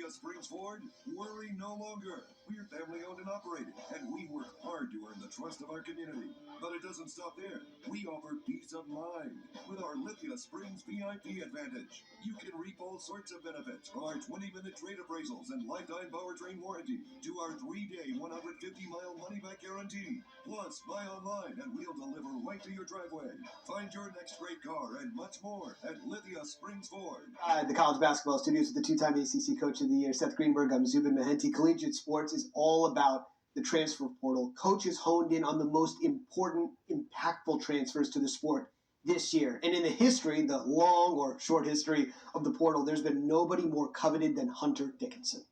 Lithia Springs Ford, worry no longer. We're family owned and operated, and we work hard to earn the trust of our community. But it doesn't stop there. We offer peace of mind with our Lithia Springs VIP Advantage. You can reap all sorts of benefits, from our 20-minute trade appraisals and lifetime powertrain warranty to our 3-day 150-mile money-back guarantee. Plus, buy online and we'll deliver right to your driveway. Find your next great car and much more at Lithia Springs Ford. The college basketball studios with the two-time ACC Coach of the Year, Seth Greenberg. I'm Zubin Mehenti. Collegiate sports is all about the transfer portal. Coaches honed in on the most important, impactful transfers to the sport this year. And in the history, the long or short history of the portal, there's been nobody more coveted than Hunter Dickinson.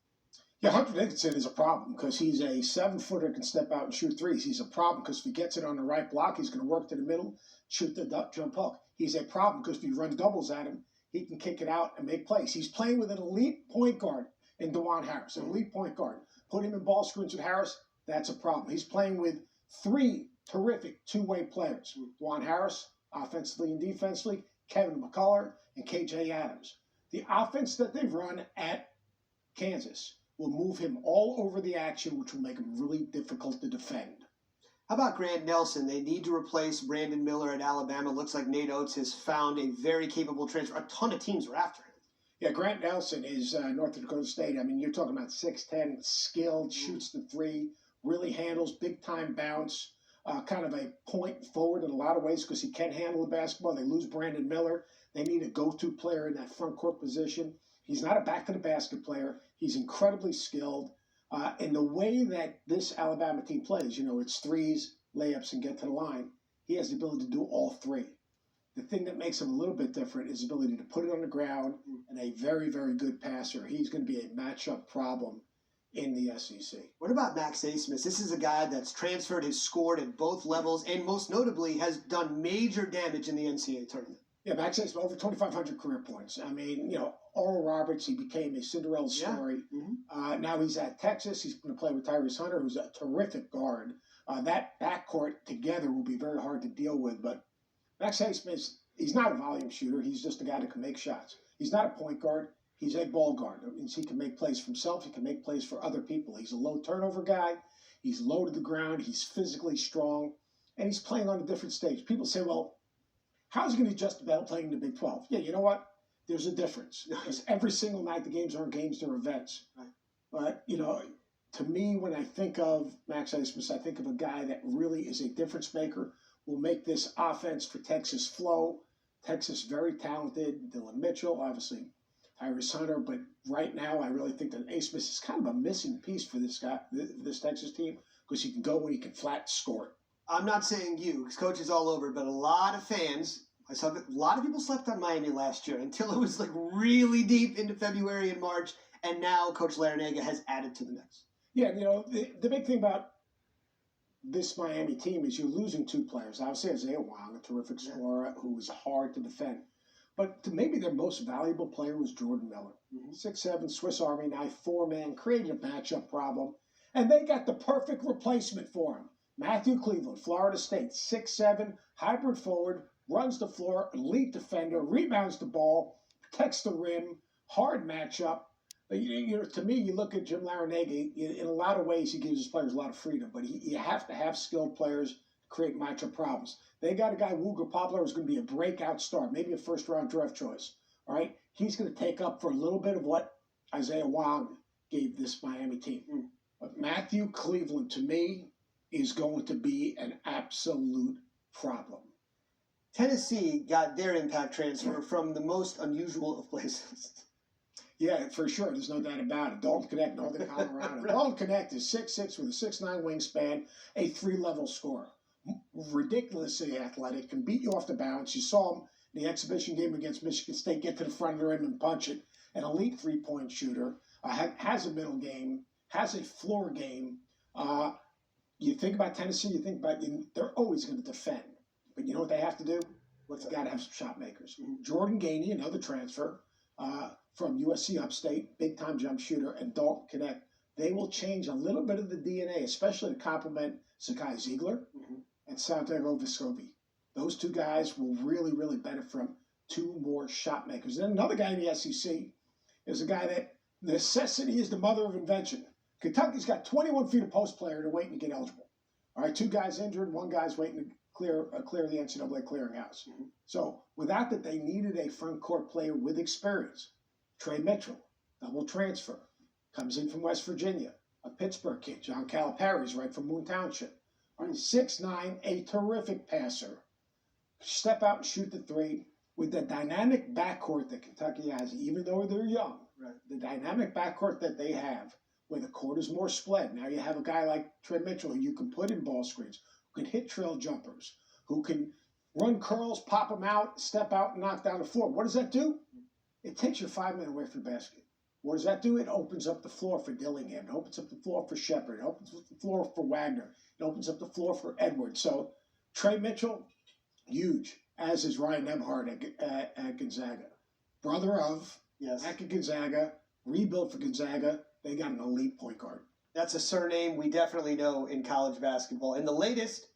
Yeah, Hunter Dickinson is a problem because he's a 7-footer, can step out and shoot threes. He's a problem because if he gets it on the right block, he's going to work to the middle, shoot the jump hook. He's a problem because if you run doubles at him, he can kick it out and make plays. He's playing with an elite point guard in DeJuan Harris, an elite point guard. Put him in ball screens with Harris, that's a problem. He's playing with 3 terrific two-way players. DeJuan Harris, offensively and defensively, Kevin McCullough, and KJ Adams. The offense that they've run at Kansas will move him all over the action, which will make him really difficult to defend. How about Grant Nelson? They need to replace Brandon Miller at Alabama. Looks like Nate Oates has found a very capable transfer. A ton of teams are after him. Yeah, Grant Nelson is North Dakota State. I mean, you're talking about 6'10", skilled, shoots the three, really handles, big-time bounce, kind of a point forward in a lot of ways because he can handle the basketball. They lose Brandon Miller. They need a go-to player in that front court position. He's not a back-to-the-basket player. He's incredibly skilled. And the way that this Alabama team plays, it's threes, layups, and get to the line, he has the ability to do all three. The thing that makes him a little bit different is his ability to put it on the ground and a very, very good passer. He's going to be a matchup problem in the SEC. What about Max Abmas? This is a guy that's transferred, has scored at both levels, and most notably has done major damage in the NCAA tournament. Yeah, Max Abmas, over 2,500 career points. I mean, Oral Roberts, he became a Cinderella story. Yeah. Now he's at Texas. He's going to play with Tyrese Hunter, who's a terrific guard. That backcourt together will be very hard to deal with. But Max Abmas, he's not a volume shooter. He's just a guy that can make shots. He's not a point guard. He's a ball guard. That means he can make plays for himself. He can make plays for other people. He's a low turnover guy. He's low to the ground. He's physically strong. And he's playing on a different stage. People say, well, how is he going to adjust to battle playing in the Big 12? Yeah, you know what? There's a difference. Because every single night the games aren't games, they're events. Right. But, to me, when I think of Max Abmas, I think of a guy that really is a difference maker, will make this offense for Texas flow. Texas very talented. Dylan Mitchell, obviously Tyrese Hunter. But right now, I really think that Abmas is kind of a missing piece for this guy, this Texas team, because he can go and he can flat score. I'm not saying you, because Coach is all over, but a lot of fans, I saw that a lot of people slept on Miami last year until it was really deep into February and March, and now Coach Larrañaga has added to the mix. Yeah, the big thing about this Miami team is you're losing 2 players. Obviously, Isaiah Wong, a terrific scorer who was hard to defend. But maybe their most valuable player was Jordan Miller. 6'7", Swiss Army knife, 4-man, created a matchup problem. And they got the perfect replacement for him. Matthew Cleveland, Florida State, 6'7", hybrid forward, runs the floor, elite defender, rebounds the ball, protects the rim, hard matchup. To me, you look at Jim Larrañaga, in a lot of ways he gives his players a lot of freedom, but you have to have skilled players to create matchup problems. They got a guy, Wooger Poplar, who's going to be a breakout star, maybe a first-round draft choice. All right? He's going to take up for a little bit of what Isaiah Wong gave this Miami team. But Matthew Cleveland, to me, is going to be an absolute problem. Tennessee got their impact transfer from the most unusual of places. Yeah, for sure. There's no doubt about it. Dalton Knecht, Northern Colorado. Right. Dalton Knecht is 6'6" with a 6'9" wingspan, a 3-level scorer. Ridiculously athletic, can beat you off the bounce. You saw him in the exhibition game against Michigan State get to the front of the rim and punch it. An elite 3-point shooter, has a middle game, has a floor game. You think about Tennessee, you think about they're always going to defend. But you know what they have to do? They've got to have some shot makers. Jordan Gainey, another transfer from USC Upstate, big-time jump shooter, and Dalton Knecht. They will change a little bit of the DNA, especially to complement Zakai Ziegler and Santiago Vescovi. Those 2 guys will really, really benefit from 2 more shot makers. And then another guy in the SEC is a guy that Necessity is the mother of invention. Kentucky's got 21 feet of post player to waiting to get eligible. All right, 2 guys injured, 1 guy's waiting to clear the NCAA clearinghouse. So without that, they needed a front court player with experience. Trey Mitchell, double transfer, comes in from West Virginia, a Pittsburgh kid. John Calipari's right from Moon Township. All right, 6'9", a terrific passer. Step out and shoot the 3 with the dynamic backcourt that Kentucky has, even though they're young. Right. The dynamic backcourt that they have, where the court is more split. Now you have a guy like Trey Mitchell who you can put in ball screens, who can hit trail jumpers, who can run curls, pop them out, step out, and knock down the floor. What does that do? It takes your 5 men away from the basket. What does that do? It opens up the floor for Dillingham. It opens up the floor for Shepard. It opens up the floor for Wagner. It opens up the floor for Edwards. So Trey Mitchell, huge, as is Ryan Nembhard at Gonzaga. Brother of, back at Gonzaga, rebuilt for Gonzaga. They got an elite point guard. That's a surname we definitely know in college basketball. And the latest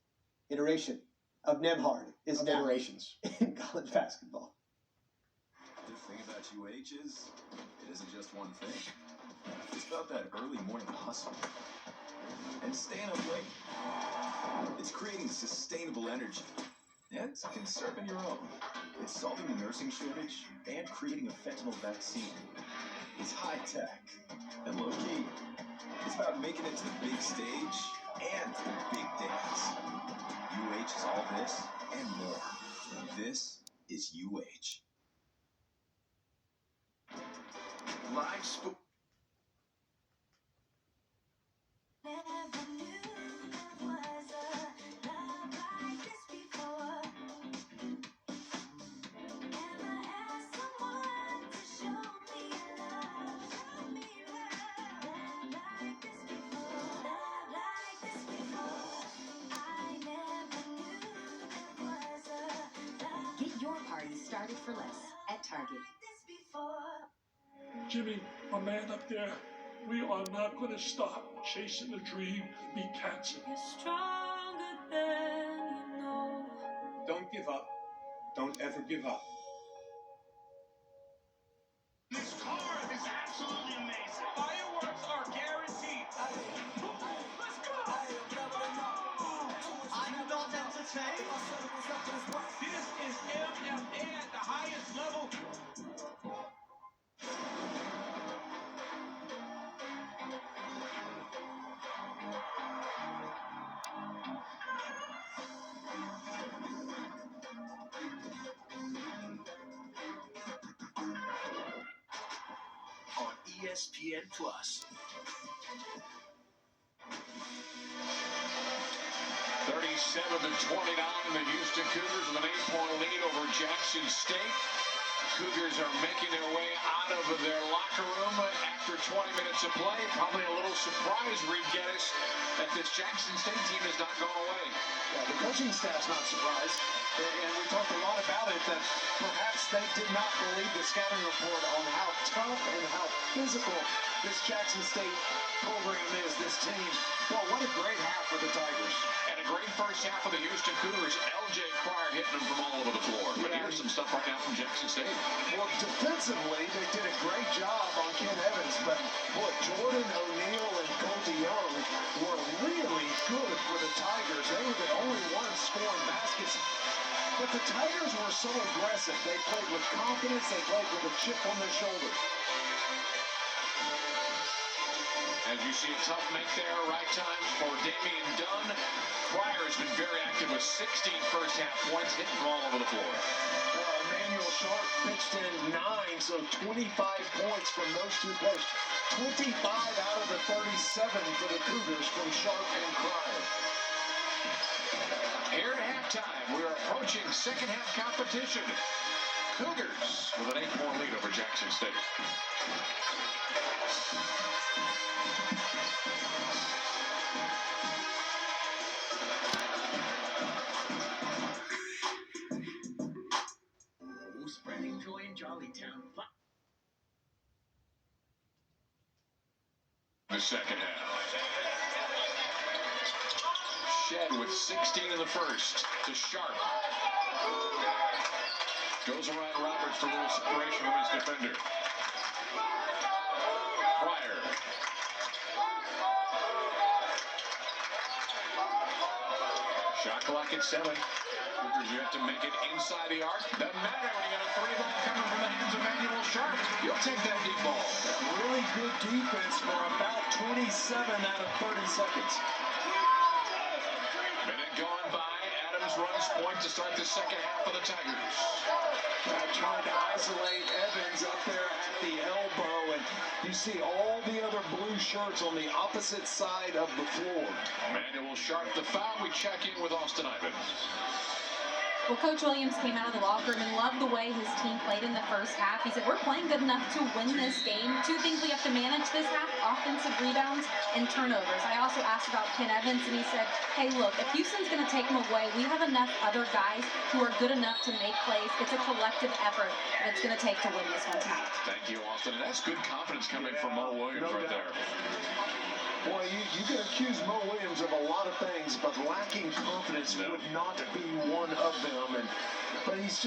iteration of Nembhard is now iterations in college basketball. The thing about UH is, it isn't just one thing. It's about that early morning hustle and staying up late. It's creating sustainable energy and conserving your own. It's solving the nursing shortage and creating a fentanyl vaccine. It's high tech and low key. It's about making it to the big stage and the big dance. UH is all this and more. This is UH. Live sport. Never knew there was a love like this before. Never asked someone to show me love. Love like this before. Love like this before. I never knew there was a love. Get your party started for less at Target. Like this before. Jimmy, my man up there, we are not going to stop chasing the dream, be cancer. You're stronger than you know. Don't give up. Don't ever give up. This car is absolutely amazing. Fireworks are guaranteed. Let's go! I'm not entertained. This is MMA at the highest level. On ESPN Plus. 37-29, the Houston Cougars with an 8-point lead over Jackson State. Cougars are making their way out of their locker room after 20 minutes of play. Probably a little surprise, Reed Geddes, that this Jackson State team has not gone away. Yeah, the coaching staff's not surprised. And we talked a lot about it, that perhaps they did not believe the scouting report on how tough and how physical this Jackson State program is, this team. Well, what a great half for the Tigers. And a great first half for the Houston Cougars. L.J. Cryer hitting them from all over the floor. But here's some stuff right now from Jackson State. Well, defensively, they did a great job on Ken Evans, but boy, Jordan O'Neal and Colty Young were really good for the Tigers. They were the only ones scoring baskets. But the Tigers were so aggressive. They played with confidence. They played with a chip on their shoulder. As you see, a tough make there, right time for Damian Dunn. Cryer has been very active with 16 first-half points, hitting from all over the floor. Emmanuel Sharp pitched in 9, so 25 points from those two players. 25 out of the 37 for the Cougars from Sharp and Cryer. Here at halftime, we're approaching second-half competition. Cougars with an 8-point lead over Jackson State. Spreading joy in Jollytown. The second half. Shed with 16 in the first to Sharp. Goes around Roberts for a little separation from his defender. Shot clock at 7. Cougars, you have to make it inside the arc. Doesn't matter when you got a 3-ball coming from the hands of Manuel Sharp. You'll take that deep ball. Really good defense for about 27 out of 30 seconds. Minute gone by. Adams runs point to start the second half of the Tigers. Trying to isolate Evans up there at the elbow, and you see all the other blue shirts on the opposite side of the floor. Manuel Sharp, the foul. We check in with Austin Ivins. Well, Coach Williams came out of the locker room and loved the way his team played in the first half. He said, we're playing good enough to win this game. 2 things we have to manage this half: offensive rebounds and turnovers. I also asked about Ken Evans, and he said, hey, look, if Houston's going to take him away, we have enough other guys who are good enough to make plays. It's a collective effort that it's going to take to win this one tonight. Thank you, Austin. And that's good confidence coming from Mo Williams right there. Boy, you can accuse Mo Williams of a lot of things, but lacking confidence would not be one of them. But he's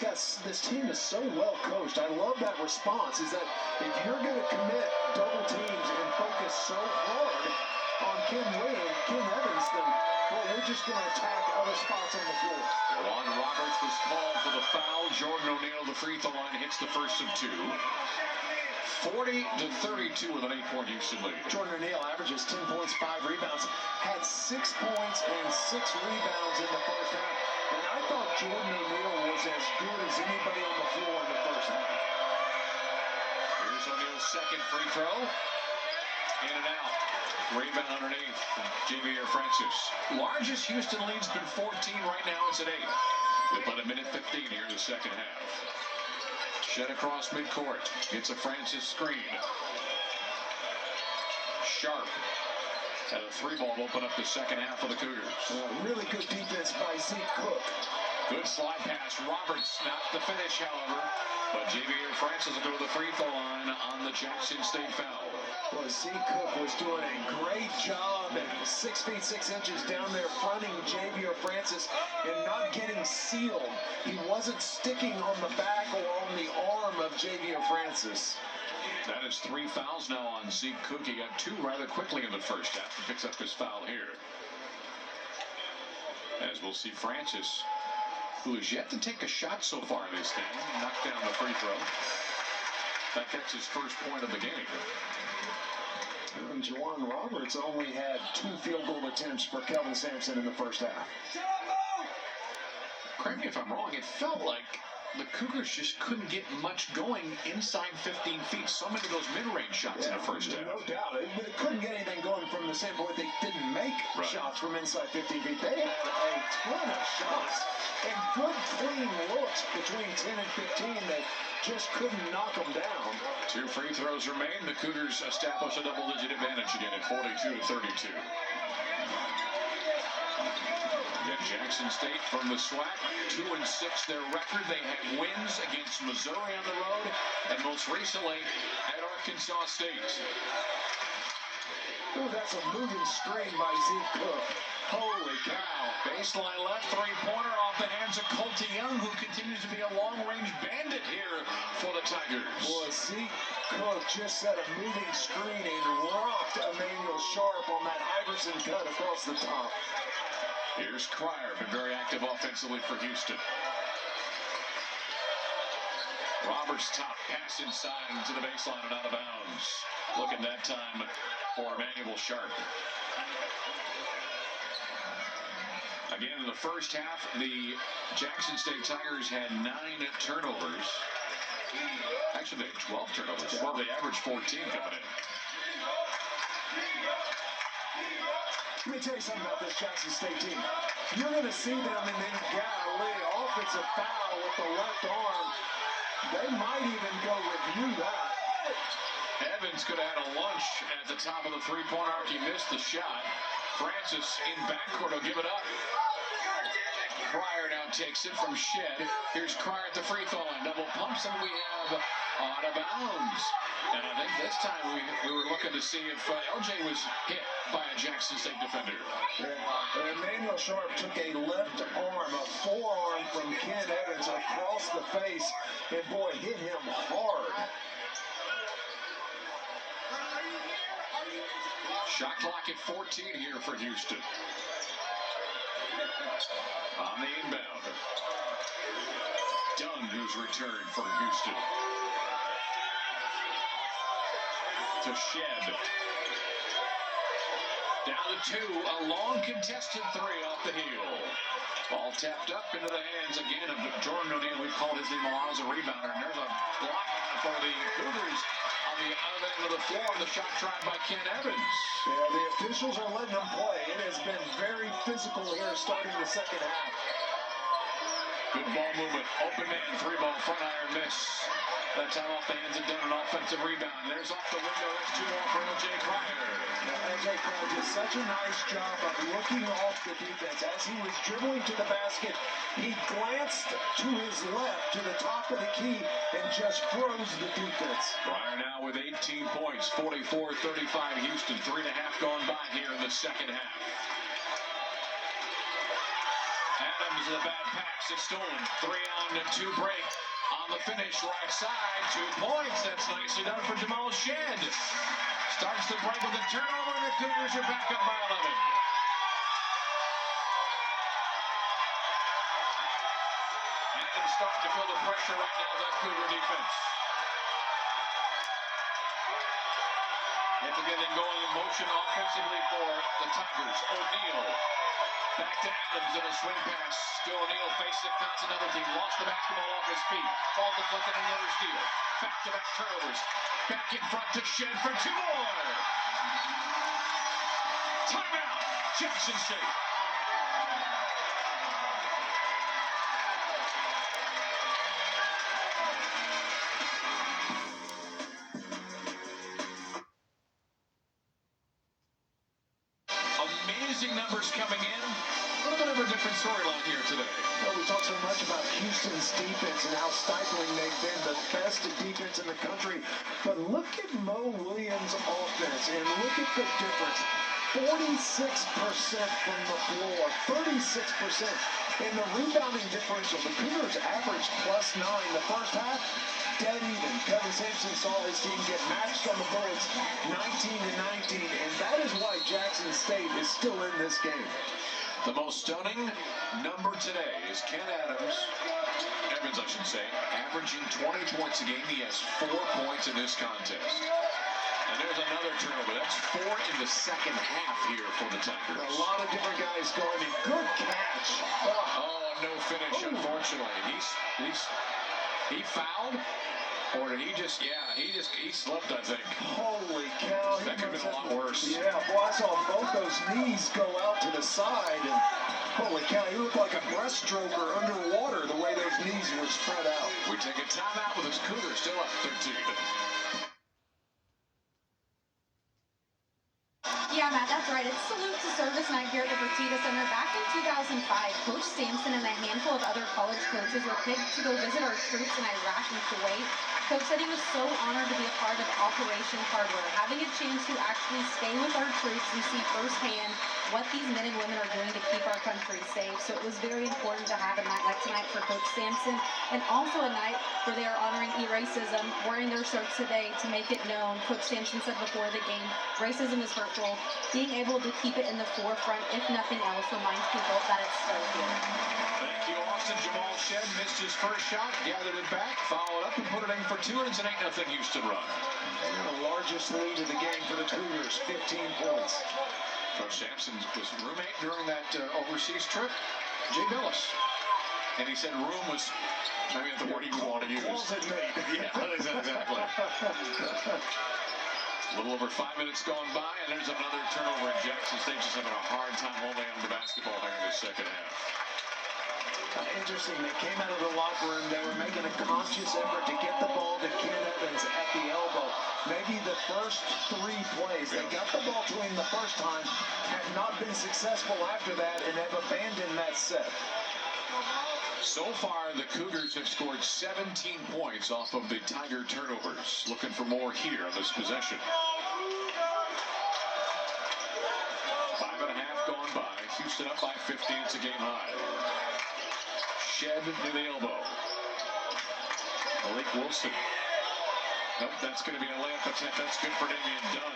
got this team is so well coached. I love that response. Is that if you're going to commit double teams and focus so hard on Ken Evans, then well, we're just going to attack other spots on the floor. Juwan Roberts was called for the foul. Jordan O'Neal, the free throw line, hits the first of 2. 40-32 with an 8-point Houston lead. Jordan O'Neal averages 10 points, 5 rebounds, had 6 points and 6 rebounds in the first half. And I thought Jordan O'Neal was as good as anybody on the floor in the first half. Here's O'Neal's second free throw. In and out. Rebound underneath. Javier Francis. Largest Houston lead's been 14. Right now it's at 8. With about a minute 15 here in the second half. Shed across midcourt. Gets a Francis screen. Sharp had a 3-ball open up the second half of the Cougars. Really good defense by Zeke Cook. Good slide pass. Roberts not the finish, however. But Javier Francis will go to the free throw line on the Jackson State foul. Well, Zeke Cook was doing a great job at 6 feet 6 inches down there fronting Javier Francis and not getting sealed. He wasn't sticking on the back or on the arm of Javier Francis. That is 3 fouls now on Zeke Cook. He got 2 rather quickly in the first half. He picks up his foul here. As we'll see Francis, who has yet to take a shot so far in this game, knocked down the free throw. That gets his first point of the game. And Juwan Roberts only had 2 field goal attempts for Kelvin Sampson in the first half. Correct me if I'm wrong, it felt like the Cougars just couldn't get much going inside 15 feet. So many of those mid-range shots in the first half. No doubt. They couldn't get anything going from the standpoint they didn't make shots from inside 15 feet. They had a ton of shots and good, clean looks between 10 and 15 that just couldn't knock them down. 2 free throws remain. The Cougars establish a double-digit advantage again at 42-32. Again, Jackson State from the SWAC, 2-6 their record. They had wins against Missouri on the road and most recently at Arkansas State. Oh, that's a moving screen by Zeke Cook. Holy cow. Baseline left, 3-pointer off the hands of Colty Young, who continues to be a long-range bandit here for the Tigers. Boy, Zeke Cook just set a moving screen and rocked Emmanuel Sharp on that Iverson cut across the top. Here's Cryer, been very active offensively for Houston. Roberts top pass inside into the baseline and out of bounds. Looking that time for Emmanuel Sharp. Again, in the first half, the Jackson State Tigers had 9 turnovers. Actually, they had 12 turnovers. Well, they averaged 14 coming in. Let me tell you something about this Jackson State team. You're going to see them in the golly offensive foul with the left arm. They might even go review that. Evans could have had a lunch at the top of the 3-point arc. He missed the shot. Francis in backcourt will give it up. Cryer now takes it from Shed. Here's Cryer at the free throw line. Double pumps, and we have out of bounds. And I think this time we were looking to see if LJ was hit by a Jackson State defender. Yeah. Emmanuel Sharp took a left arm, a forearm from Ken Evans across the face, and boy, hit him hard. Shot clock at 14 here for Houston. On the inbound. Dunn, who's returned for Houston. To Shed. Down to 2, a long contested 3 off the heel. Ball tapped up into the hands again of Jordan O'Neal. We've called his name a lot as a rebounder. And there's a block for the Cougars on the other end of the floor. The shot tried by Ken Evans. Yeah, the officials are letting them play. It has been very physical here starting the second half. Good ball movement. Open man, 3-ball, front iron miss. That time off the hands of Dunn, an offensive rebound. There's off the window. There's 2 more for O.J. Cryer. Now, O.J. Cryer did such a nice job of looking off the defense. As he was dribbling to the basket, he glanced to his left, to the top of the key, and just froze the defense. Cryer now with 18 points, 44-35 Houston. 3.5 gone by here in the second half. Adams, the bad pass. It's stolen. 3 on to 2 break. On the finish, right side, 2 points. That's nicely done for Jamal Shed. Starts the break with a turnover, and the Cougars are back up by 11. Adams starting to feel the pressure right now of that Cougar defense. Yet again, going in motion offensively for the Tigers. O'Neal. Back to Adams in a swing pass. Still O'Neal faces a Continental team. Lost the basketball off his feet. Ball deflected on another steal. Back-to-back turnovers. Back in front to Shed for 2 more. Timeout. Jackson State. Amazing numbers coming in. A little bit of a different storyline here today. We talk so much about Houston's defense and how stifling they've been, the best defense in the country. But look at Mo Williams' offense and look at the difference. 46% from the floor, 36% in the rebounding differential. The Cougars averaged +9 the first half. Dead even. Kevin Sampson saw his team get matched on the boards 19-19, and that is why Jackson State is still in this game. The most stunning number today is Ken Evans, I should say, averaging 20 points a game. He has 4 points in this contest. And there's another turnover. That's 4 in the second half here for the Tigers. A lot of different guys going in. Good catch. Oh, no finish, unfortunately. He fouled? Or did he just, he slipped, I think. Holy cow. That could have been a lot worse. Yeah, boy, I saw both those knees go out to the side. And holy cow, he looked like a breaststroker underwater the way those knees were spread out. We take a timeout with his Cougars still up 13. Yeah, Matt, that's right. It's salute to service night here at the Fertitta Center. Back in 2005, Coach Sampson and a handful of other college coaches were picked to go visit our troops in Iraq and Kuwait. Coach said he was so honored to be a part of Operation Hardware, having a chance to actually stay with our troops and see firsthand what these men and women are doing to keep our country safe. So it was very important to have a night like tonight for Coach Sampson, and also a night where they are honoring e-racism, wearing their shirts today to make it known. Coach Sampson said before the game, racism is hurtful. Being able to keep it in the forefront, if nothing else, reminds people that it's still here. Thank you, Austin. Jamal Shed missed his first shot, gathered it back, followed up, and put it in for 2, and it's an 8-0 Houston run. The largest lead of the game for the Cougars, 15 points. Coach Sampson was roommate during that overseas trip, Jay Billis. And he said room was maybe the word he would want to use. Yeah, exactly. A little over 5 minutes gone by, and there's another turnover in Jackson State. Just having a hard time holding on to the basketball there in the second half. Interesting, they came out of the locker room, they were making a conscious effort to get the ball to Ken Evans at the elbow. Maybe the first 3 plays, they got the ball to him the first time, have not been successful after that, and have abandoned that set. So far, the Cougars have scored 17 points off of the Tiger turnovers. Looking for more here on this possession. 5.5 gone by. Houston up by 15. It's a game high. Shed near the elbow. Malik Wilson Nope, that's going to be a layup attempt. That's good for Damian Dunn.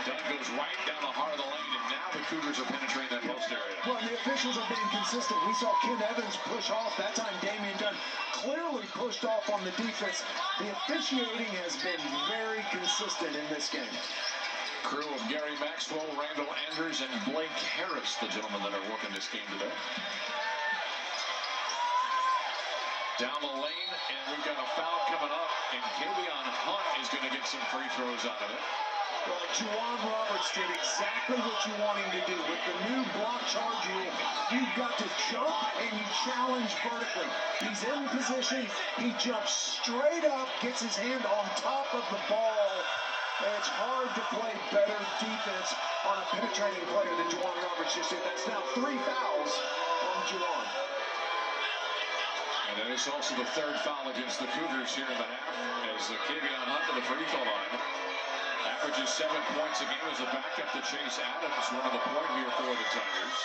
Dunn goes right down the heart of the lane, and now the Cougars are penetrating that post area. Well, the officials are being consistent. We saw Ken Evans push off. That time, Damian Dunn clearly pushed off on the defense. The officiating has been very consistent in this game. Crew of Gary Maxwell, Randall Andrews, and Blake Harris, the gentlemen that are working this game today. Down the lane, and we've got a foul coming up, and Kavion Hunt is going to get some free throws out of it. Well, Juwan Roberts did exactly what you want him to do. With the new block charge rule, you've got to jump and you challenge vertically. He's in position, he jumps straight up, gets his hand on top of the ball, and it's hard to play better defense on a penetrating player than Juwan Roberts just did. That's now 3 fouls on Juwan. And that is also the third foul against the Cougars here in the half, as Kavion Hunt to the free throw line. Averages 7 points a game as a backup to Chase Adams, one of the point here for the Tigers.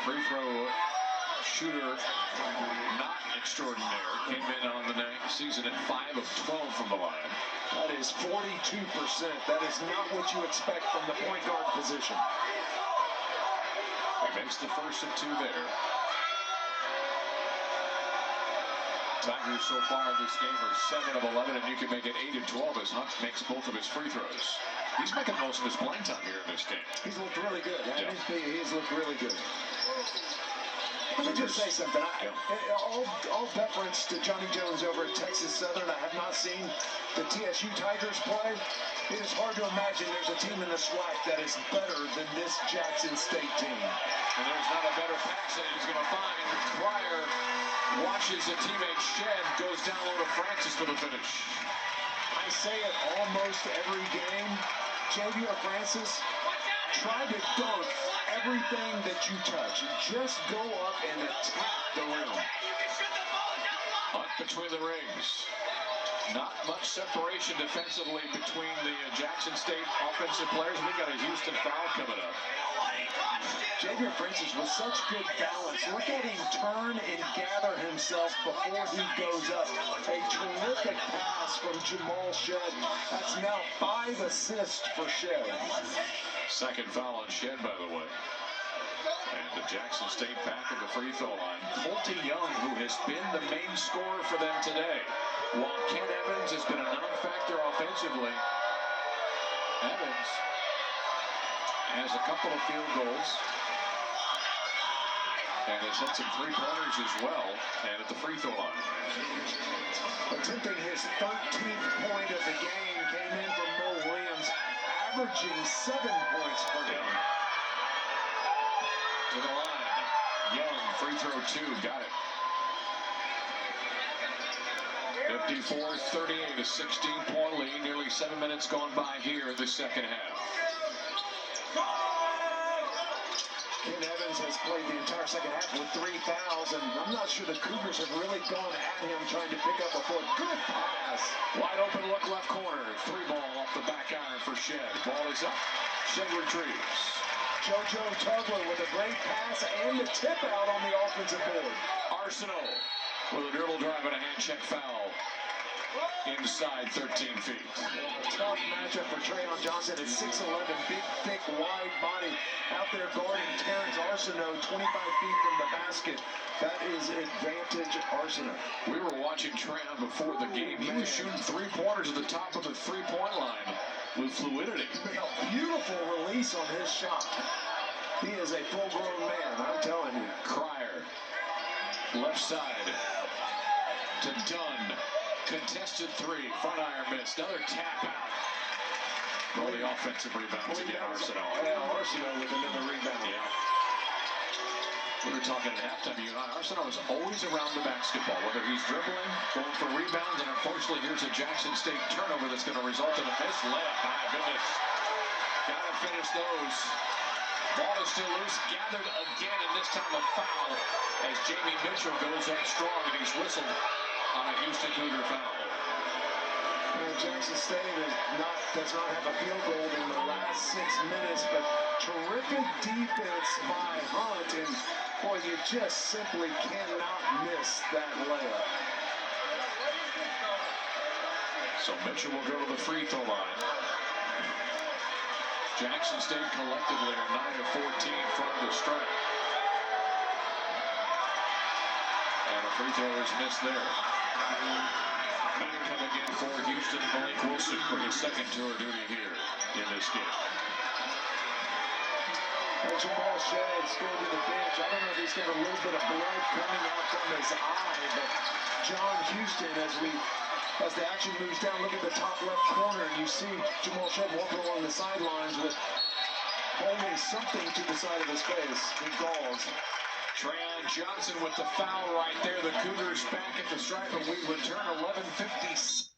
Free throw shooter not extraordinaire. Came in on the season at 5 of 12 from the line. That is 42%. That is not what you expect from the point guard position. He makes the first of 2 there. Tigers so far in this game are 7 of 11, and you can make it 8 of 12 as Hunt makes both of his free throws. He's making most of his playing time here in this game. He's looked really good. Yeah. He's looked really good. Let me just say something. All deference to Johnny Jones over at Texas Southern. I have not seen the TSU Tigers play. It is hard to imagine there's a team in the SWAC that is better than this Jackson State team. And there's not a better pass that he's going to find. Cryer watches a teammate shed, goes down low to Francis for the finish. I say it almost every game. Javier Francis, try to dunk everything that you touch. Just go up and attack the rim. Hunt between the rings. Not much separation defensively between the Jackson State offensive players. We got a Houston foul coming up. Javier Francis with such good balance. Look at him turn and gather himself before he goes up. A terrific pass from Jamal Shed. That's now 5 assists for Shed. Second foul on Shed, by the way. And the Jackson State back at the free throw line. Colty Young, who has been the main scorer for them today. While Ken Evans has been a non-factor offensively, Evans has a couple of field goals and has had some three-pointers as well, and at the free throw line. Attempting his 13th point of the game, came in from Mo Williams, averaging 7 points per game. To the line, Young, free throw 2, got it. 54-38, a 16-point lead, nearly 7 minutes gone by here in the second half. Ken Evans has played the entire second half with 3 fouls, and I'm not sure the Cougars have really gone at him trying to pick up a foot. Good pass. Wide open look left corner. 3 ball off the back iron for Shed. Ball is up. Shed retrieves. JoJo Tugler with a great pass and the tip out on the offensive board. Arsenault with a dribble drive and a hand check foul. Inside 13 feet. Tough matchup for Trayon Johnson at 6'11", big, thick, wide body. Out there guarding Terrence Arsenault 25 feet from the basket. That is advantage Arsenault. We were watching Trayon before the game. He was shooting 3-pointers at the top of the 3-point line with fluidity. A beautiful release on his shot. He is a full-grown man, I'm telling you. Cryer, left side to Dunn. Contested 3, front iron missed. Another tap out. Oh, the offensive rebounds again, Arsenault. Yeah, Arsenault with another rebound. Yeah. We were talking at halftime, you and I. Arsenault is always around the basketball, whether he's dribbling, going for rebounds, and unfortunately, here's a Jackson State turnover that's going to result in a missed layup. My goodness. Got to finish those. Ball is still loose, gathered again, and this time a foul as Jamie Mitchell goes up strong, and he's whistled on a Houston Cougar foul. Jackson State does not have a field goal in the last 6 minutes, but terrific defense by Hunt, and boy, you just simply cannot miss that layup. So Mitchell will go to the free throw line. Jackson State collectively are 9 of 14 from the stripe. And a free throw is missed there. Back coming in for Houston, Malik Wilson for his second tour duty here in this game. Jamal Sheds going to the bench. I don't know if he's got a little bit of blood coming out from his eye, but John Houston, as the action moves down, look at the top left corner, and you see Jamal Sheds walking along the sidelines with holding something to the side of his face with galls. Trayon Johnson with the foul right there. The Cougars back at the stripe, and we return 11:50.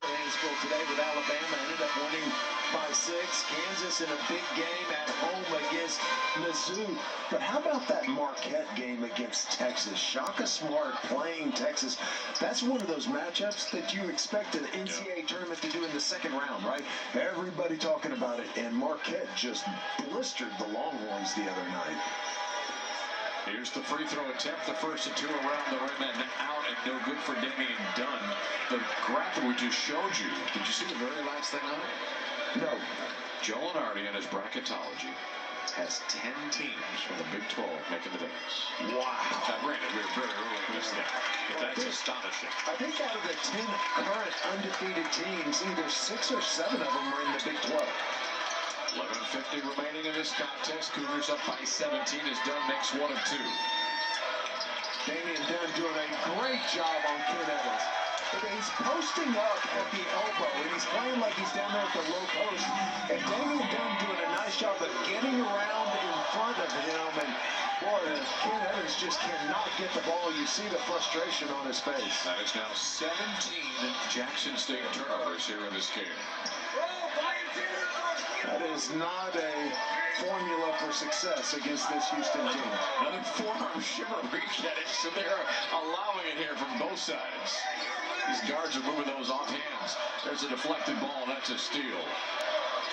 Haynesville today with Alabama ended up winning by 6. Kansas in a big game at home against Mizzou. But how about that Marquette game against Texas? Shaka Smart playing Texas. That's one of those matchups that you expect an NCAA tournament to do in the second round, right? Everybody talking about it, and Marquette just blistered the Longhorns the other night. Here's the free throw attempt, the first of 2 around the rim and out, and no good for Damian Dunn. The graphic we just showed you, did you see the very last thing on it? No. Joe Lunardi and his bracketology has 10 teams from the Big 12 making the dance. Wow. Now, granted, we're very early in this thing, but that's astonishing. I think out of the 10 current undefeated teams, either 6 or 7 of them are in the Big 12. 11:50 remaining in this contest. Cougars up by 17 as Dunn makes 1 of 2. Damian Dunn doing a great job on Ken Evans. But he's posting up at the elbow, and he's playing like he's down there at the low post. And Damian Dunn doing a nice job of getting around in front of him. And boy, Ken Evans just cannot get the ball. You see the frustration on his face. That is now 17 Jackson State turnovers here in this game. That is not a formula for success against this Houston team. Another forearm shimmer reach at it, so they're allowing it here from both sides. These guards are moving those off hands. There's a deflected ball, that's a steal.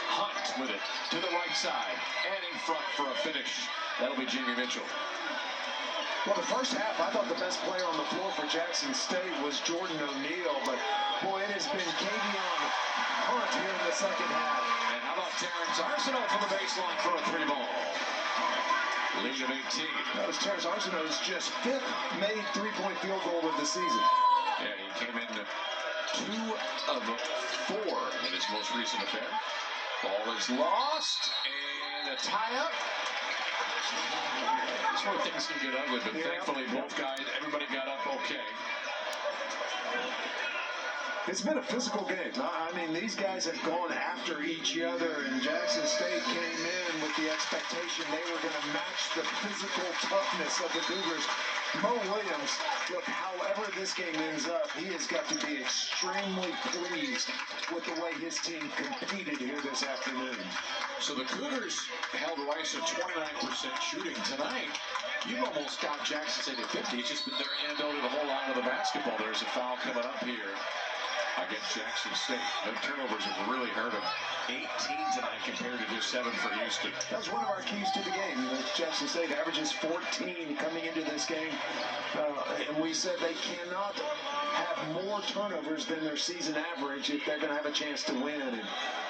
Hunt with it to the right side and in front for a finish. That'll be Jamie Mitchell. Well, the first half, I thought the best player on the floor for Jackson State was Jordan O'Neal, but boy, it has been Kavion Hunt here in the second half. And how about Terrence Arsenault from the baseline for a 3-ball? Lead of 18. That was Terrence Arsenault's just 5th made 3-point field goal of the season. Yeah, he came in 2 of 4 in his most recent affair. Ball is lost, and a tie-up. That's where things can get ugly, but thankfully both guys, everybody got up okay. It's been a physical game. I mean, these guys have gone after each other, and Jackson State came in with the expectation they were going to match the physical toughness of the Cougars. Mo Williams, look, however this game ends up, he has got to be extremely pleased with the way his team competed here this afternoon. So the Cougars held Rice at 29% shooting tonight. You've almost got Jackson State at 50. It's just been their inability to hold on to the basketball. There's a foul coming up here against Jackson State. Their turnovers have really hurt them. 18 tonight compared to just 7 for Houston. That was one of our keys to the game. Jackson State averages 14 coming into this game. And we said they cannot have more turnovers than their season average if they're going to have a chance to win. And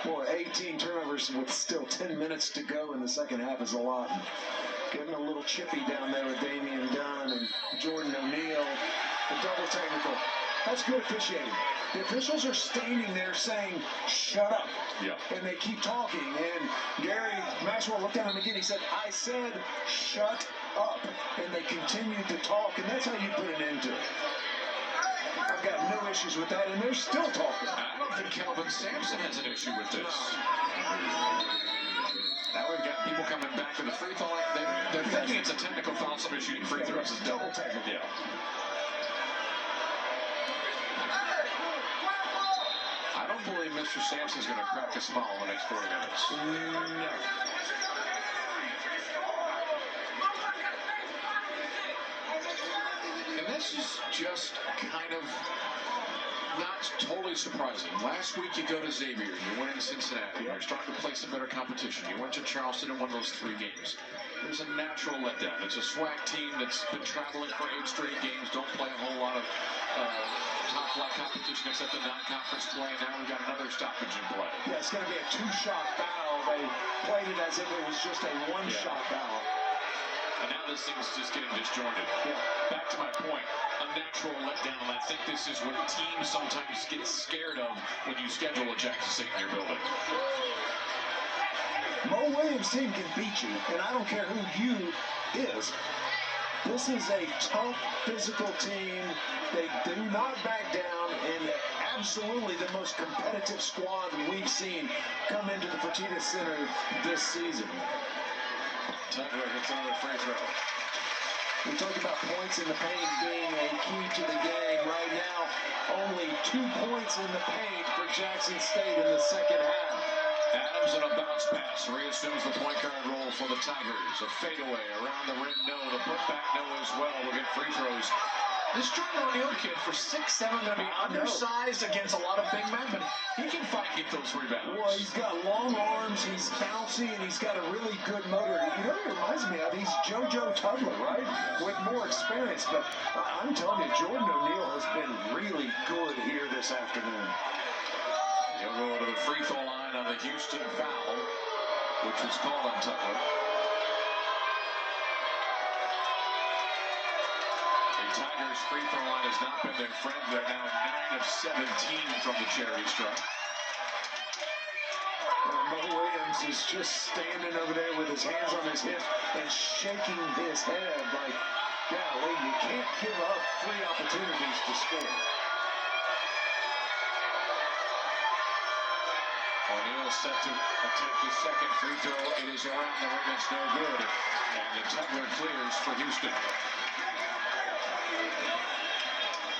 boy, 18 turnovers with still 10 minutes to go in the second half is a lot. Getting a little chippy down there with Damian Dunn and Jordan O'Neal. The double technical. That's good officiating. The officials are standing there saying, shut up. Yeah. And they keep talking. And Gary Maxwell looked at him again. He said, I said, shut up. And they continued to talk. And that's how you put an end to it. I've got no issues with that. And they're still talking. I don't think Kelvin Sampson has an issue with this. Now we've got people coming back to the free throw line. They're thinking it's a technical foul. Somebody shooting free throws is double technical. Yeah. I don't believe Mr. Sampson's going to crack a smile in the next 40 minutes. No. And this is just kind of not totally surprising. Last week you go to Xavier, you win in Cincinnati, you're starting to play some better competition. You went to Charleston and won those 3 games. There's a natural letdown. It's a SWAC team that's been traveling for 8 straight games, don't play a whole lot of top-flight competition except the non-conference play. Now we've got another stoppage in play. Yeah, it's going to be a 2-shot foul. They played it as if it was just a 1-shot foul. And now this thing's just getting disjointed. Yeah. Back to my point, a natural letdown. I think this is what teams sometimes get scared of when you schedule a Jackson State in your building. Mo Williams' team can beat you, and I don't care who you is. This is a tough, physical team. They do not back down, and absolutely the most competitive squad we've seen come into the Fertitta Center this season. Tugler gets another free throw. We talk about points in the paint being a key to the game. Right now, only 2 points in the paint for Jackson State in the second half. Adams on a bounce pass reassumes the point guard role for the Tigers. A fadeaway around the rim, no. The putback, no as well. We'll get free throws. This Jordan O'Neal kid for 6'7", going to be undersized against a lot of big men, but he can fight and get those rebounds. Well, he's got long arms, he's bouncy, and he's got a really good motor. You know what he reminds me of? He's JoJo Tugler, right? With more experience, but I'm telling you, Jordan O'Neal has been really good here this afternoon. He'll go to the free throw line on the Houston foul, which was called on Tugler. Tigers free throw line has not been their friend. They're now 9 of 17 from the charity stripe. Mo Williams is just standing over there with his hands on his hips and shaking his head like, golly, you can't give up 3 opportunities to score. O'Neal set to attempt his second free throw. It is around the rim. It's no good. And the Tugler clears for Houston.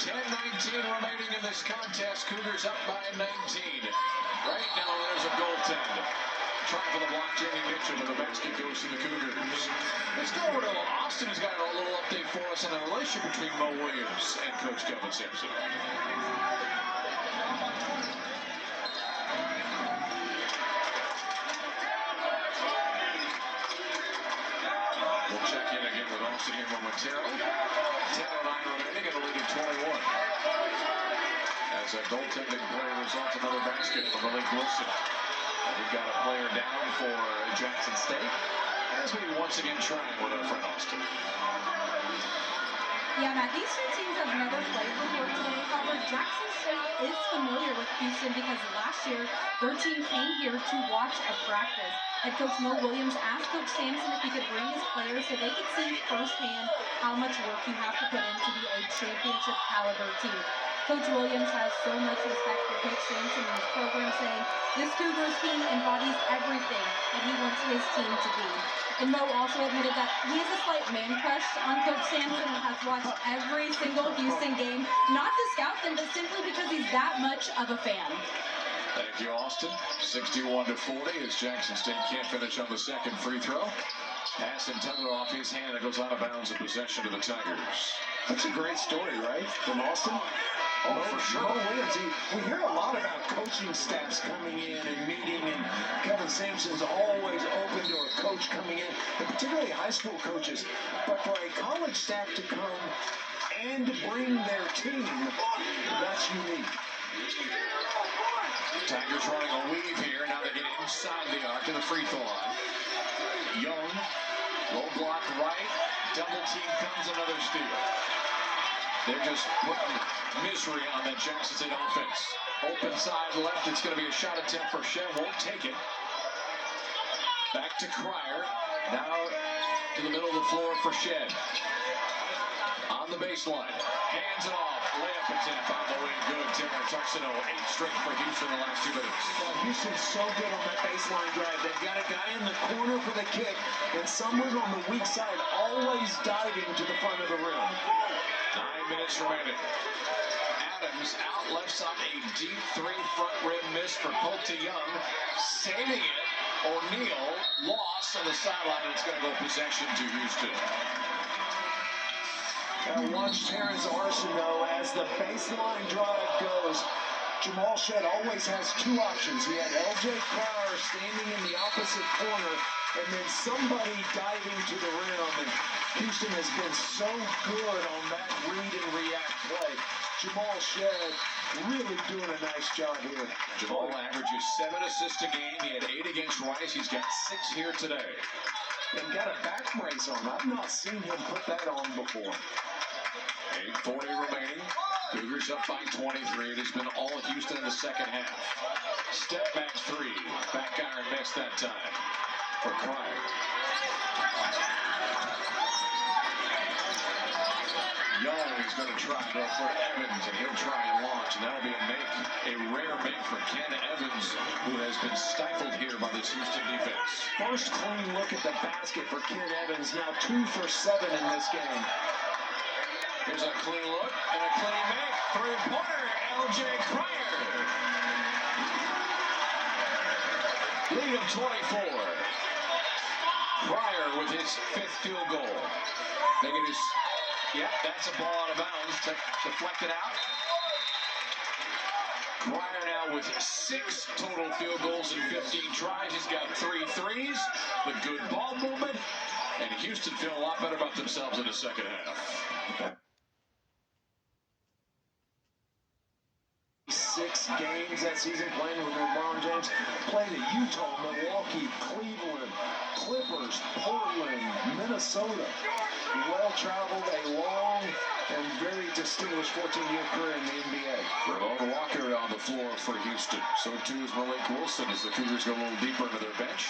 10-19 remaining in this contest. Cougars up by 19. Right now there's a goaltend. Trying for the block, Jamie Mitchell, but the basket goes to the Cougars. Let's go over to Austin, who's got a little update for us on the relationship between Mo Williams and Coach Kelvin Sampson. We'll check in again with Austin here momentarily. 10:09 remaining and a lead of 21. As a goaltending player results another basket from Malik Wilson. And we've got a player down for Jackson State as we once again trying with our friend Austin. Yeah, Matt, these 2 teams have never played before today. However, Jackson State is familiar with Houston because last year their team came here to watch a practice. Head coach Mo Williams asked Coach Sampson if he could bring his players so they could see firsthand how much work you have to put in to be a championship caliber team. Coach Williams has so much respect for Coach Sampson and his program, saying this Cougars team embodies everything that he wants his team to be. And Mo also admitted that he has a slight man crush on Coach Sampson and has watched every single Houston game, not to scout them, but simply because he's that much of a fan. Thank you, Austin. 61-40 as Jackson State can't finish on the second free throw. Pass and Tugler off his hand. It goes out of bounds in possession to the Tigers. That's a great story, right? From Austin? Oh, for sure. Mo Williams, we hear a lot about coaching staffs coming in and meeting, and Kevin Sampson's always open to a coach coming in, and particularly high school coaches. But for a college staff to come and bring their team, that's unique. Tigers running a weave here. Now they get inside the arc to the free throw line. Young, low block right, double team comes, another steal. They're just putting misery on that Jackson State offense. Open side left, it's going to be a shot attempt for Shed, won't take it. Back to Cryer, now to the middle of the floor for Shed. On the baseline, hands it off, layup attempt on the way, good. Taylor Tuxedo, 8 straight for Houston in the last 2 minutes. Well, Houston's so good on that baseline drive. They've got a guy in the corner for the kick, and someone on the weak side always diving to the front of the rim. 9 minutes remaining. Adams out left side, a deep 3 front rim miss for Colte Young. Saving it, O'Neal lost on the sideline, and it's going to go possession to Houston. Now watch Terrence Arsenault as the baseline drive goes. Jamal Shead always has two options. He had L.J. Cryer standing in the opposite corner, and then somebody diving to the rim. And Houston has been so good on that read and react play. Jamal Shead really doing a nice job here. Jamal averages 7 assists a game. He had 8 against Rice. He's got 6 here today. And got a back brace on. I've not seen him put that on before. 8:40 remaining. Cougars up by 23. It has been all Houston in the second half. Step back 3. Back iron missed that time for Cryer. Young is going to try though for Evans, and he'll try and launch, and that'll be a make. A rare make for Ken Evans, who has been stifled here by this Houston defense. First clean look at the basket for Ken Evans. Now 2 for 7 in this game. Here's a clean look and a clean make. Three-pointer, L.J. Cryer. Lead of 24. Cryer with his 5th field goal. Making his, yep, that's a ball out of bounds. Deflected out. Cryer now with 6 total field goals and 15 tries. He's got 3 threes. The good ball movement. And Houston feel a lot better about themselves in the second half. 6 games that season playing with LeBron James. Played at Utah, Milwaukee, Cleveland, Clippers, Portland, Minnesota. Well-traveled, a long and very distinguished 14-year career in the NBA. Ramon Walker on the floor for Houston. So too is Malik Wilson as the Cougars go a little deeper into their bench.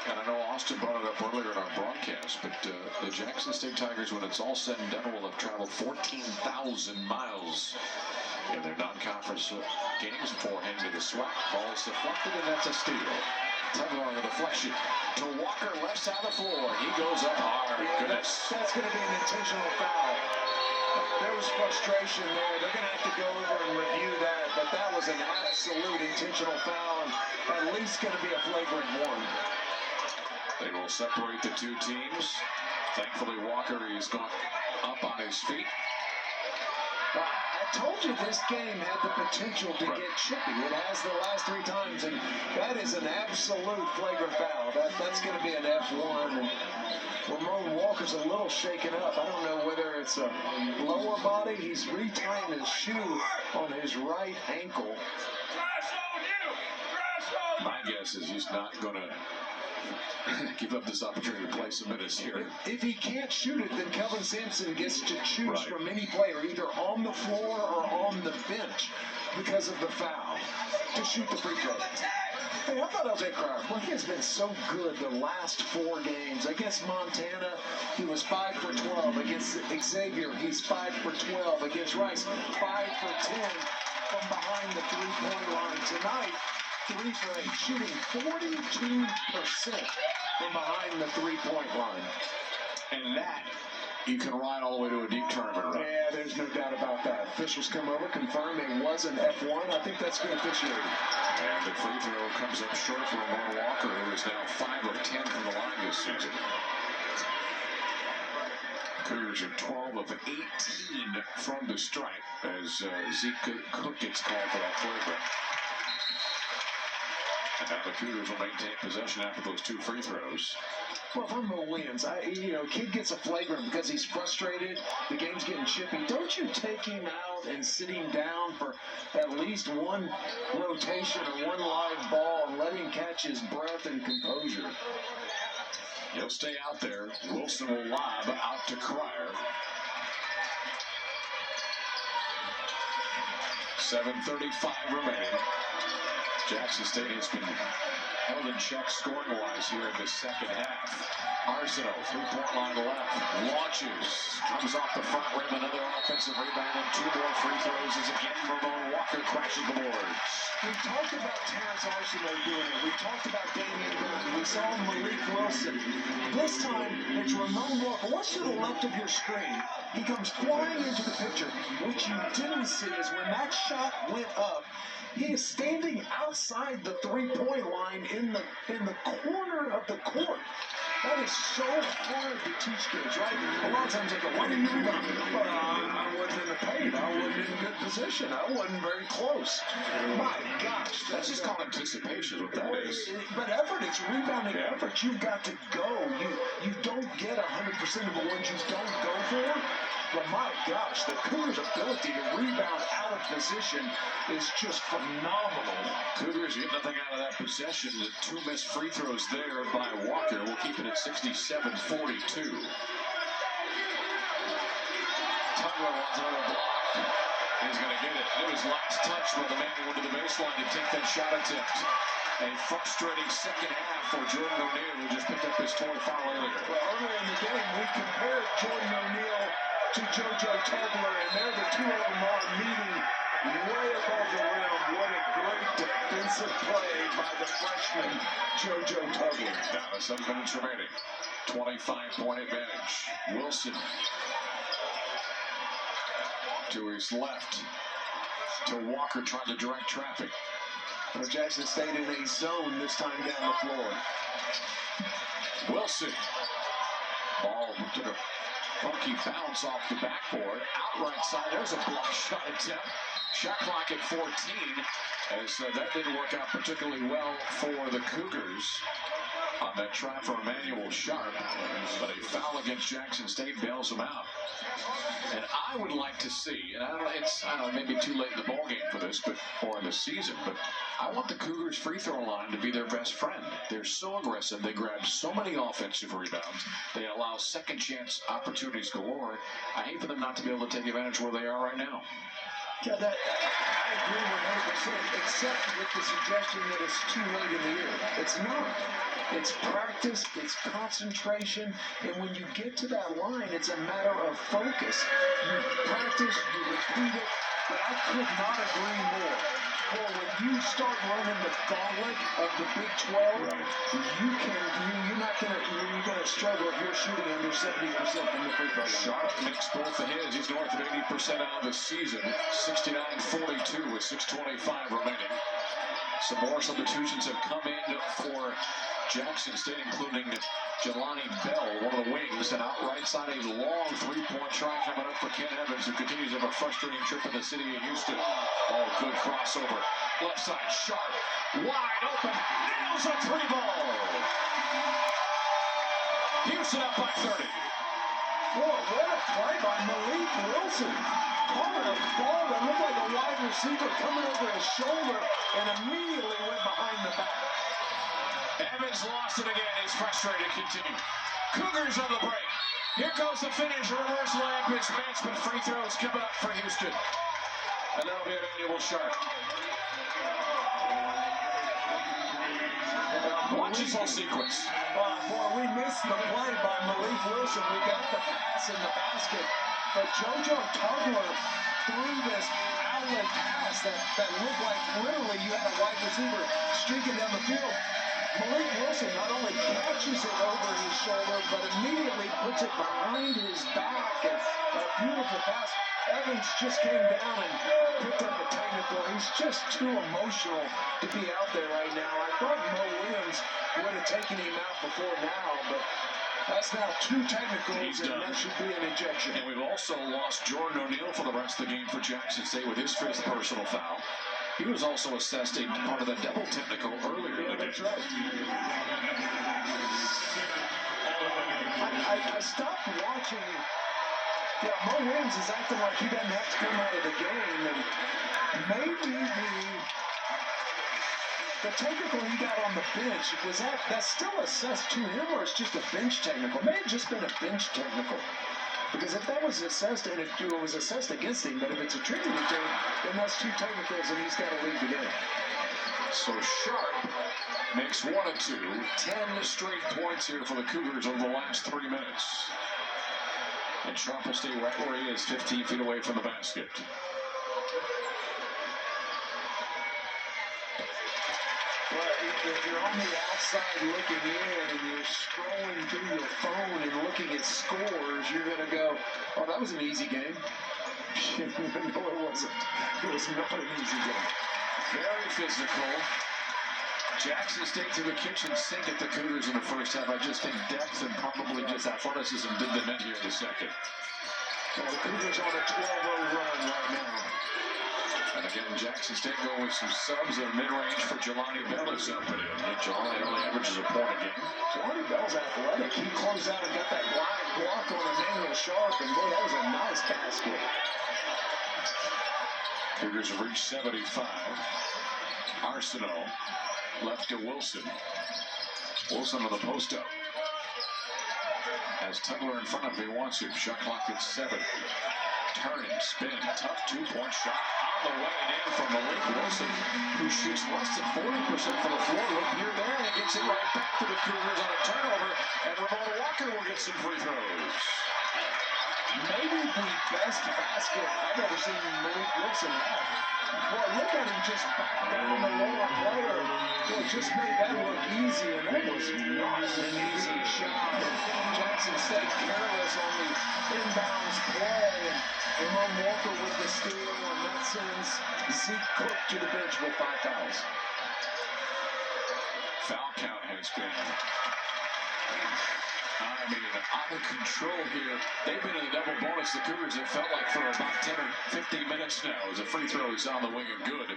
And I know Austin brought it up earlier in our broadcast, but the Jackson State Tigers, when it's all said and done, will have traveled 14,000 miles in their non-conference games before heading to the SWAC. Ball is deflected, and that's a steal. Tugler on the deflection to Walker, left side of the floor. He goes up hard. Yeah, that's going to be an intentional foul. There was frustration there. They're going to have to go over and review that, but that was an absolute intentional foul, and at least going to be a flagrant one. They will separate the two teams. Thankfully, Walker is gone up on his feet. I told you this game had the potential to get chippy. It has the last 3 times, and that is an absolute flagrant foul. That's going to be an F1, and Ramon Walker's a little shaken up. I don't know whether it's a lower body. He's retying his shoe on his right ankle. My guess is he's not going to give up this opportunity to play some minutes here. If he can't shoot it, then Kelvin Sampson gets to choose from any player, either on the floor or on the bench, because of the foul, to shoot the free throw. Hey, I thought L.J. Cryer, well, he has been so good the last 4 games. Against Montana, he was 5 for 12. Against Xavier, he's 5 for 12. Against Rice, 5 for 10 from behind the 3-point line. Tonight, 3 for 8, shooting 42% from behind the 3-point line. And that you can ride all the way to a deep tournament run. Yeah, there's no doubt about that. Officials come over, confirm it was an F1. I think that's good officiating. And the free throw comes up short for Ramon Walker, who is now 5 of 10 from the line this season. Cougars are 12 of 18 from the stripe as Zeke Cook gets called for that flagrant. And now the Cougars will maintain possession after those 2 free throws. Well, if I'm Mo Williams, kid gets a flagrant because he's frustrated, the game's getting chippy. Don't you take him out and sit him down for at least 1 rotation or 1 live ball and let him catch his breath and composure? He'll stay out there. Wilson will lob out to Cryer. 7:35 remaining. Jackson State has been held in check scoring-wise here in the second half. Arsenault, 3-point line left, launches, comes off the front rim, another offensive rebound, and 2 more free throws as again Ramon Walker crashes the boards. We talked about Terrence Arsenault doing it. We talked about Damian Lillard. We saw Malik Wilson. This time, it's Ramon Walker. What's to the left of your screen? He comes flying into the picture. What you didn't see is when that shot went up, he is standing outside the 3-point line in the corner of the court. That is so hard to teach kids, right? A lot of times they go, why didn't you rebound? Well, I wasn't in the paint. I wasn't in good position. I wasn't very close. My gosh. That's just called anticipation, what that is. But effort, it's rebounding effort. You've got to go. You don't get 100% of the ones you don't go for. But my gosh, the Cougars' ability to rebound out of position is just phenomenal. Cougars get nothing out of that possession. The 2 missed free throws there by Walker. We'll keep it at 67-42. Tugler wants another block. He's going to get it. It was last touch by the man who went to the baseline to take that shot attempt. A frustrating second half for Jordan O'Neal, who just picked up his 4th foul earlier. Well, earlier in the game, we compared Jordan O'Neal to JoJo Tugler, and there the two of them are meeting way above the rim. What a great defensive play by the freshman JoJo Tugler. Down to 7 minutes remaining. 25-point advantage. Wilson to his left. To Walker trying to direct traffic. Well, Jackson stayed in a zone this time down the floor. Wilson. Ball took a funky bounce off the backboard. Out right side. There's a block shot attempt. Shot clock at 14. As that didn't work out particularly well for the Cougars on that try for Emmanuel Sharp. But a foul against Jackson State bails him out. And I would like to see, and I don't know, maybe too late in the ballgame for this, or in the season, but I want the Cougars free throw line to be their best friend. They're so aggressive. They grab so many offensive rebounds. They allow second chance opportunities galore. I hate for them not to be able to take advantage where they are right now. Yeah, I agree 100%, except with the suggestion that it's too late in the year. It's not. It's practice, it's concentration, and when you get to that line, it's a matter of focus. You practice, you repeat it, but I could not agree more. Well, when you start running the gauntlet of the Big 12, you're gonna struggle if you're shooting under 70% from the free throw line. Sharp makes both of his. He's north of 80% out of the season. 69-42 with 6:25 remaining. Some more substitutions have come in for Jackson State, including Jelani Bell, one of the wings, and out right side a long three-point try coming up for Ken Evans, who continues to have a frustrating trip in the city of Houston. Oh, good crossover. Left side, Sharp, wide open, nails a three ball. Houston up by 30. Boy, what a play by Malik Wilson. On a ball that looked like a wide receiver coming over his shoulder and immediately went behind the back. Evans lost it again. He's frustrated. Continue. Cougars on the break. Here goes the finish. Reverse layup. Advancement free throws coming up for Houston. And that'll be Emmanuel Sharp. Watch this whole sequence. Boy, we missed the play by Malik Wilson. We got the pass in the basket. But JoJo Tugler threw this outlet pass that looked like literally you had a wide receiver streaking down the field. Malik Wilson not only catches it over his shoulder, but immediately puts it behind his back. And a beautiful pass. Evans just came down and picked up a technical. He's just too emotional to be out there right now. I thought Mo Williams would have taken him out before now, but that's now 2 technicals, and that should be an ejection. And we've also lost Jordan O'Neal for the rest of the game for Jackson State with his 5th personal foul. He was also assessed a part of the double technical earlier in the game. That's right. I stopped watching. Yeah, Mo Williams is acting like he doesn't have to come out of the game, and maybe the technical he got on the bench, that's still assessed to him, or it's just a bench technical? It may have just been a bench technical. Because if that was assessed and it was assessed against him, but if it's attributed to him, then that's 2 technicals and he's got to leave the game. So Sharp makes 1 of 2. 10 straight points here for the Cougars over the last 3 minutes. And Sharp will stay right where he is, 15 feet away from the basket. Well, if you're on the outside looking in and you're scrolling through your phone and looking at scores, you're going to go, oh, that was an easy game. No, it wasn't. It was not an easy game. Very physical. Jackson State to the kitchen sink at the Cougars in the first half. I just think depth and probably just athleticism did them in here in the second. Well, the Cougars on a 12-0 run right now. And again, Jackson State going with some subs in mid-range for Jelani Bell is up and in. Jelani only averages a point a game. Jelani Bell's athletic. He closed out and got that wide block on Emmanuel Sharp, and boy, that was a nice basket. Cougars have reached 75. Arsenault left to Wilson. Wilson on the post-up. Has Tugler in front of him. He wants him. Shot clock at 7. Turning, spin, tough two-point shot on the way and in from Malik Wilson, who shoots less than 40% from the floor. Look here, there, and gets it right back to the Cougars on a turnover. And Ramona Walker will get some free throws. Maybe the best basket I've ever seen Malik Wilson have. Boy, look at him just back down the lower player. Boy, just made that look easy, and that was not an easy shot. Jackson State careless on the inbounds play, and Ramon Walker with the steal, and that sends Zeke Cook to the bench with 5 fouls. Foul count has been, out of control here. They've been in the double bonus. The Cougars have felt like for about 10 or 15 minutes now as a free throw is on the wing and good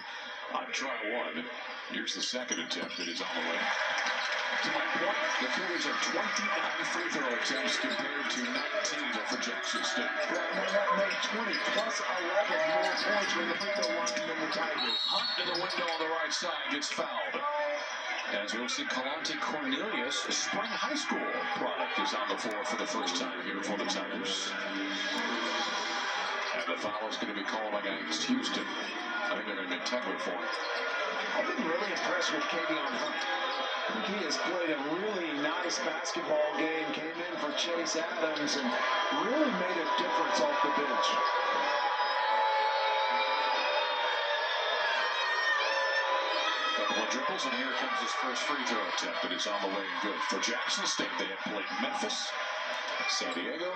on try 1. Here's the second attempt. It is on the way. To my point, the Cougars have 29 free throw attempts compared to 19 for Jackson State. That made 20 plus 11 more points from the free throw line than the Tigers. Hunt to the window on the right side gets fouled. As we'll see, Kalante Cornelius, a Spring High School product, is on the floor for the first time here for the Tigers. And the foul is going to be called against Houston. I think they're going to make Tugler for it. I've been really impressed with Kavion Hunt. I think he has played a really nice basketball game, came in for Chase Adams, and really made a difference off the bench. Couple of dribbles, and here comes his first free throw attempt. It is on the way and good. For Jackson State, they have played Memphis, San Diego,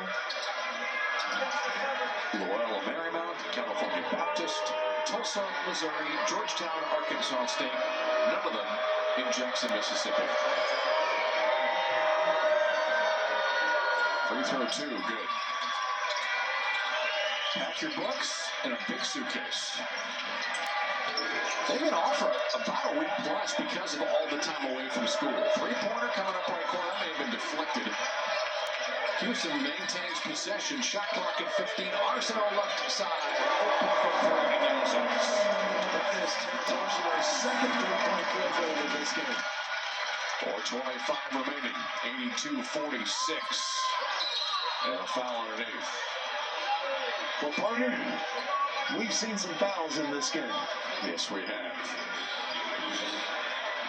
Loyola Marymount, California Baptist, Tulsa, Missouri, Georgetown, Arkansas State, none of them in Jackson, Mississippi. Free throw 2, good. Pack your books in a big suitcase. They've been off for about a week plus because of all the time away from school. Three-pointer coming up right corner may have been deflected. Houston maintains possession. Shot clock at 15. Arsenault left side. Open for 3 and nails it. That is Terrence Arsenault's second three-point field goal of this game. 4:25 remaining. 82-46. And a foul underneath. Well, partner, we've seen some fouls in this game. Yes, we have.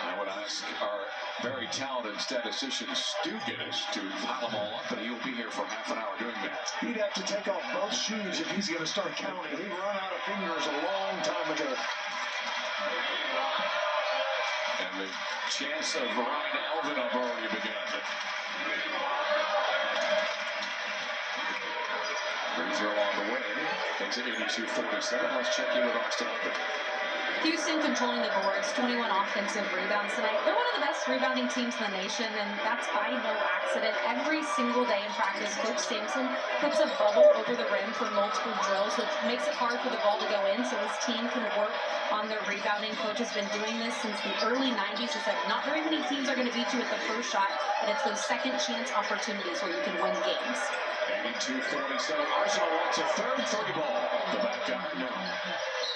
I would ask our very talented statistician Stu Guinness to pile them all up, but he'll be here for half an hour doing that. He'd have to take off both shoes if he's going to start counting. He run out of fingers a long time ago. And the chance of Ryan Alvin have already begun. Free throw on the way. Makes it 82-47. Let's check in with Austin Upton. Houston controlling the boards, 21 offensive rebounds tonight. They're one of the best rebounding teams in the nation, and that's by no accident. Every single day in practice, Coach Sampson puts a bubble over the rim for multiple drills, which makes it hard for the ball to go in, so his team can work on their rebounding. Coach has been doing this since the early 90s. He said not very many teams are going to beat you at the first shot, but it's those second chance opportunities where you can win games. 82-47. Arsenault wants a third 3 ball. The back iron, no.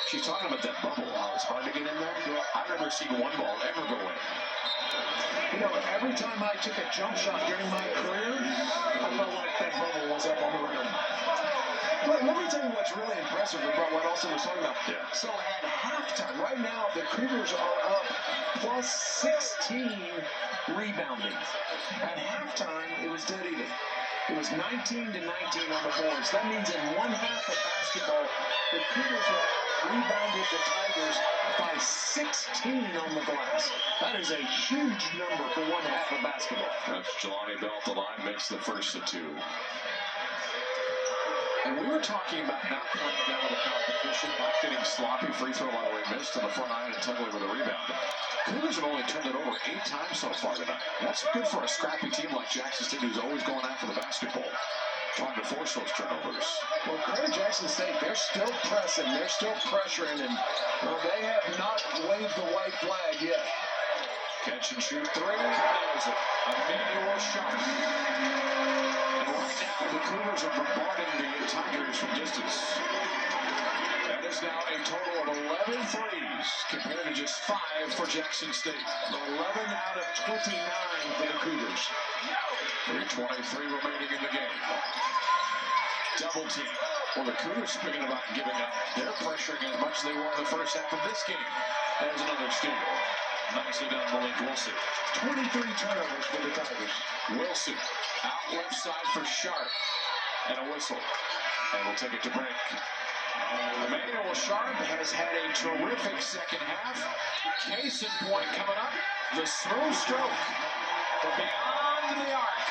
She's talking about that bubble, how it's hard to get in there. I've never seen one ball ever go in. You know, every time I took a jump shot during my career, I felt like that bubble was up on the rim. But let me tell you what's really impressive about what Austin was talking about. Yeah. So at halftime, right now, the Cougars are up plus 16 rebounding. At halftime, it was dead even. It was 19-19 on the boards. That means in one half of basketball, the Cougars have rebounded the Tigers by 16 on the glass. That is a huge number for one half of basketball. That's Jelani Bell at the line, makes the first of 2. And we were talking about not playing down to the competition, not getting sloppy. Free throw, by the way, missed on the front iron and Tuggley with a rebound. Cougars have only turned it over 8 times so far tonight. That's good for a scrappy team like Jackson State, who's always going after the basketball, trying to force those turnovers. Well, credit Jackson State. They're still pressing. They're still pressuring, and they have not waved the white flag yet. Catch and shoot 3. Nails it. Emmanuel Sharp. And right now, the Cougars are bombarding the Tigers from distance. That is now a total of 11 threes compared to just 5 for Jackson State. 11 out of 29 for the Cougars. 3:23 remaining in the game. Double team. Well, the Cougars, speaking about giving up, they're pressuring as much as they were in the first half of this game. There's another steal. Nicely done, Malik Wilson. 23 turnovers for the Tigers. Wilson out left side for Sharp. And a whistle. And we'll take it to break. Emmanuel Sharp has had a terrific second half. Case in point coming up. The smooth stroke from beyond the arc.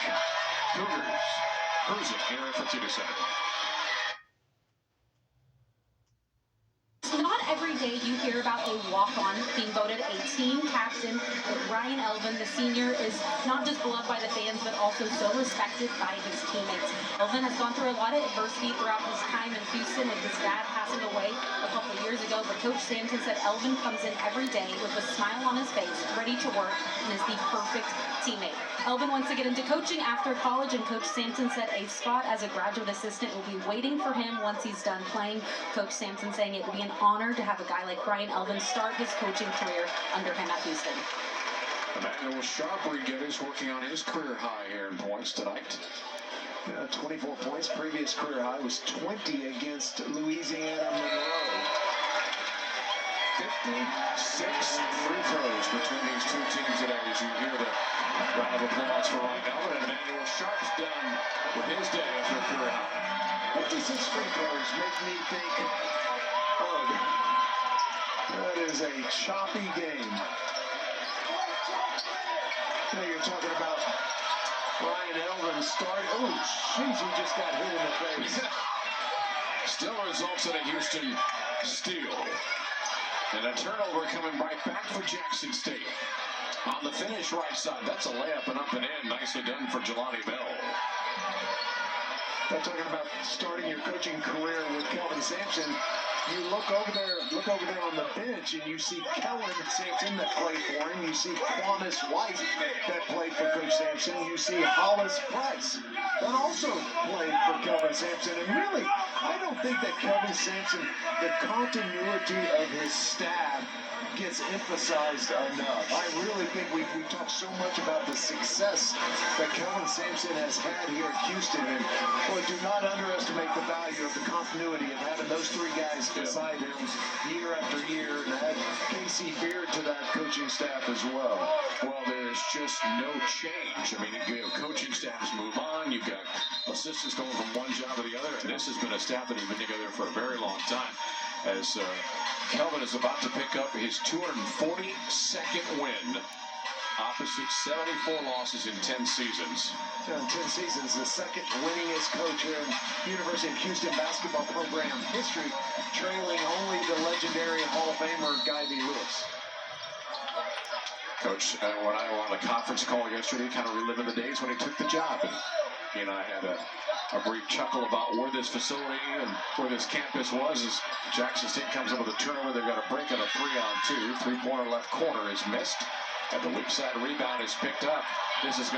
Cougars cruising here at Fertitta Center. Not every day you hear about a walk-on being voted a team captain. Ryan Elvin, the senior, is not just beloved by the fans, but also so respected by his teammates. Elvin has gone through a lot of adversity throughout his time in Houston, with his dad passing away a couple of years ago. But Coach Sampson said Elvin comes in every day with a smile on his face, ready to work, and is the perfect teammate. Elvin wants to get into coaching after college, and Coach Sampson said a spot as a graduate assistant will be waiting for him once he's done playing. Coach Sampson saying it would be an honor to have a guy like Ryan Elvin start his coaching career under him at Houston. Emmanuel Sharp is working on his career high here in points tonight. 24 points. Previous career high was 20 against Louisiana Monroe. 56 free throws between these two teams today, as you hear the round of applause for Ryan Elvin. And Emmanuel Sharp's done with his day after a career high. 56 free throws make me think, that is a choppy game. Now you're talking about Ryan Elvin starting. Oh, jeez, he just got hit in the face. Still results in a Houston steal. And a turnover coming right back for Jackson State. On the finish right side, that's a layup and up and in. Nicely done for Jelani Bell. I'm talking about starting your coaching career with Kelvin Sampson. You look over there on the bench, and you see Kellen Sampson that played for him. You see Quamis White that played for Coach Sampson. You see Hollis Price that also played for Kelvin Sampson. And really, I don't think that Kelvin Sampson, the continuity of his staff, gets emphasized enough. I really think we talk so much about the success that Kelvin Sampson has had here at Houston, and boy, do not underestimate the value of the continuity of having those 3 guys beside him year after year, and add Casey Beard to that coaching staff as well. Well, there's just no change. I mean, you have coaching staffs move on. You've got assistants going from one job to the other, and this has been a staff that has been together for a very long time. As Kelvin is about to pick up his 242nd win, opposite 74 losses in 10 seasons. In 10 seasons, the second winningest coach here in University of Houston basketball program history, trailing only the legendary Hall of Famer Guy V. Lewis. Coach, when I were on the conference call yesterday, kind of reliving the days when he took the job, and he and I had a brief chuckle about where this facility and where this campus was. As Jackson State comes up with a turnover, they've got a break on a 3-on-2. 3-pointer left corner is missed, and the weak side rebound is picked up. This is going to